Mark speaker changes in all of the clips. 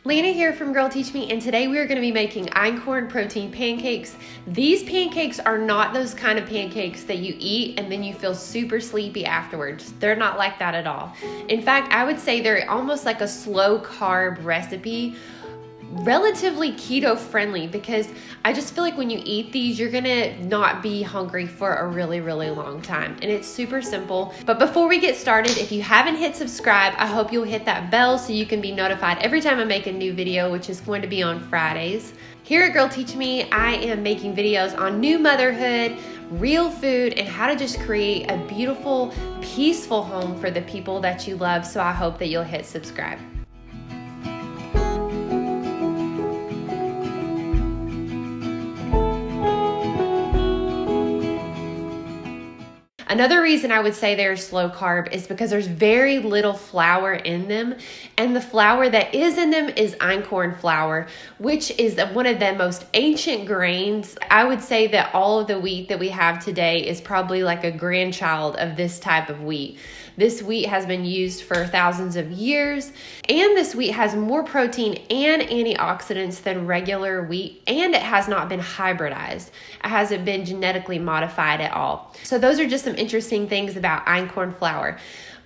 Speaker 1: Lana here from Girl Teach Me, and today we are going to be making einkorn protein pancakes. These pancakes are not those kind of pancakes that you eat and then you feel super sleepy afterwards. They're not like that at all. In fact, I would say they're almost like a slow carb recipe, relatively keto friendly, because I just feel like when you eat these, you're gonna not be hungry for a really long time, and it's super simple. But before we get started, if you haven't hit subscribe, I hope you'll hit that bell so you can be notified every time I make a new video, which is going to be on Fridays. Here at Girl Teach Me, I am making videos on new motherhood, real food, and how to just create a beautiful, peaceful home for the people that you love. So I hope that you'll hit subscribe. Another reason I would say they're slow carb is because there's very little flour in them, and the flour that is in them is einkorn flour, which is one of the most ancient grains. I would say that all of the wheat that we have today is probably like a grandchild of this type of wheat. This wheat has been used for thousands of years, and this wheat has more protein and antioxidants than regular wheat, and it has not been hybridized. It hasn't been genetically modified at all. So those are just some interesting things about einkorn flour.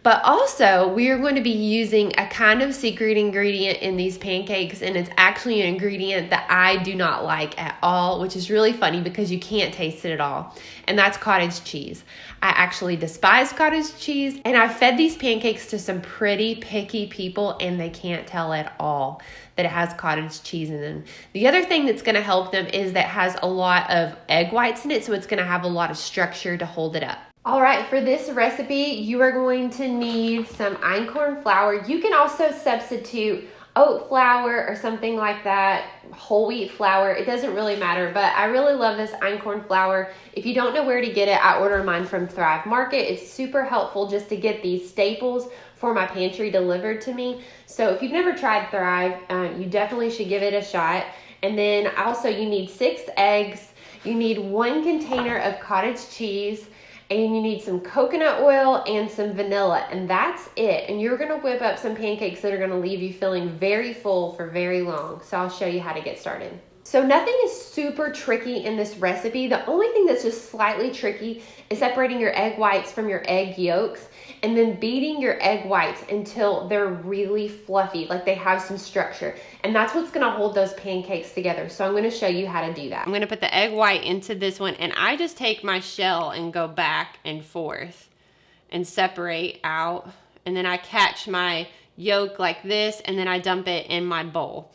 Speaker 1: But also, we are going to be using a kind of secret ingredient in these pancakes, and it's actually an ingredient that I do not like at all, which is really funny because you can't taste it at all, and that's cottage cheese. I actually despise cottage cheese, and I've fed these pancakes to some pretty picky people, and they can't tell at all that it has cottage cheese in them. The other thing that's going to help them is that it has a lot of egg whites in it, so it's going to have a lot of structure to hold it up. All right, for this recipe, you are going to need some einkorn flour. You can also substitute oat flour or something like that, whole wheat flour. It doesn't really matter, but I really love this einkorn flour. If you don't know where to get it, I order mine from Thrive Market. It's super helpful just to get these staples for my pantry delivered to me. So if you've never tried Thrive, you definitely should give it a shot. And then also you need 6 eggs. You need 1 container of cottage cheese, and you need some coconut oil and some vanilla, and that's it. And you're gonna whip up some pancakes that are gonna leave you feeling very full for very long. So I'll show you how to get started. So nothing is super tricky in this recipe. The only thing that's just slightly tricky is separating your egg whites from your egg yolks, and then beating your egg whites until they're really fluffy, like they have some structure. And that's what's gonna hold those pancakes together. So I'm gonna show you how to do that. I'm gonna put the egg white into this one, and I just take my shell and go back and forth and separate out. And then I catch my yolk like this, and then I dump it in my bowl.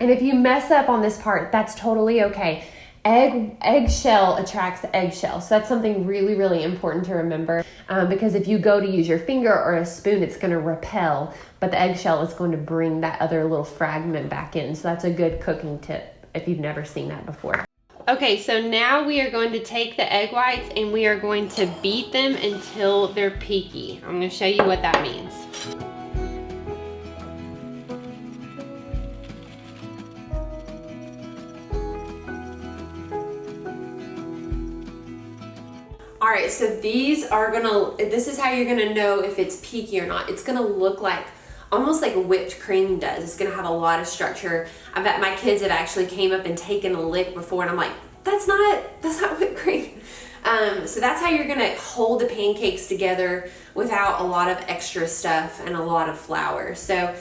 Speaker 1: And if you mess up on this part, that's totally okay. Eggshell attracts eggshell. So that's something really important to remember, because if you go to use your finger or a spoon, it's going to repel, but the eggshell is going to bring that other little fragment back in. So that's a good cooking tip if you've never seen that before. Okay, so now we are going to take the egg whites and we are going to beat them until they're peaky. I'm going to show you what that means. All right, so this is how you're gonna know if it's peaky or not. It's gonna look like, almost like whipped cream does. It's gonna have a lot of structure. I bet my kids have actually came up and taken a lick before, and I'm like, that's not whipped cream. So that's how you're gonna hold the pancakes together without a lot of extra stuff and a lot of flour. So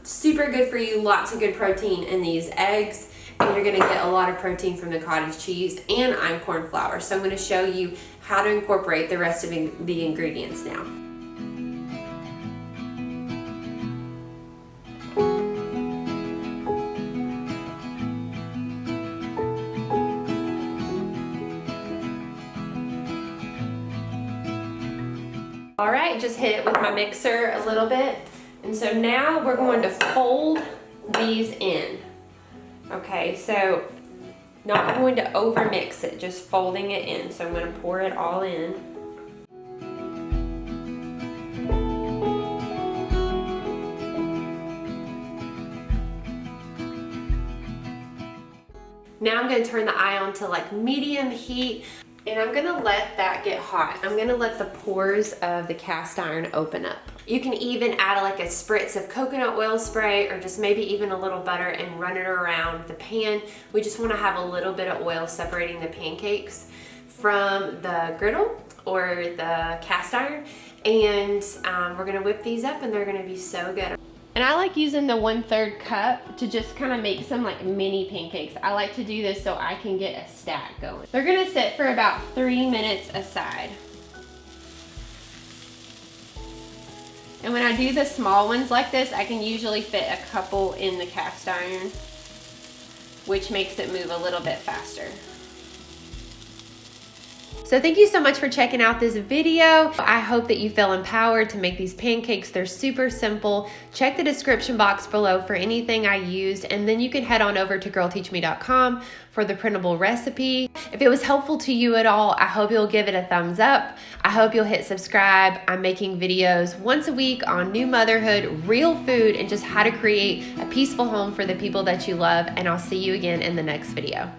Speaker 1: super good for you, lots of good protein in these eggs. And you're gonna get a lot of protein from the cottage cheese and einkorn flour. So I'm gonna show you how to incorporate the rest of the ingredients now. All right, just hit it with my mixer a little bit. And so now we're going to fold these in. Okay, so not going to over mix it, just folding it in. So I'm going to pour it all in. Now I'm going to turn the eye on to like medium heat. And I'm gonna let that get hot. I'm gonna let the pores of the cast iron open up. You can even add like a spritz of coconut oil spray or just maybe even a little butter and run it around the pan. We just wanna have a little bit of oil separating the pancakes from the griddle or the cast iron. And we're gonna whip these up and they're gonna be so good. And I like using the 1/3 cup to just kind of make some like mini pancakes. I like to do this so I can get a stack going. They're gonna sit for about 3 minutes aside. And when I do the small ones like this, I can usually fit a couple in the cast iron, which makes it move a little bit faster. So thank you so much for checking out this video. I hope that you feel empowered to make these pancakes. They're super simple. Check the description box below for anything I used, and then you can head on over to girlteachme.com for the printable recipe. If it was helpful to you at all, I hope you'll give it a thumbs up. I hope you'll hit subscribe. I'm making videos once a week on new motherhood, real food, and just how to create a peaceful home for the people that you love, and I'll see you again in the next video.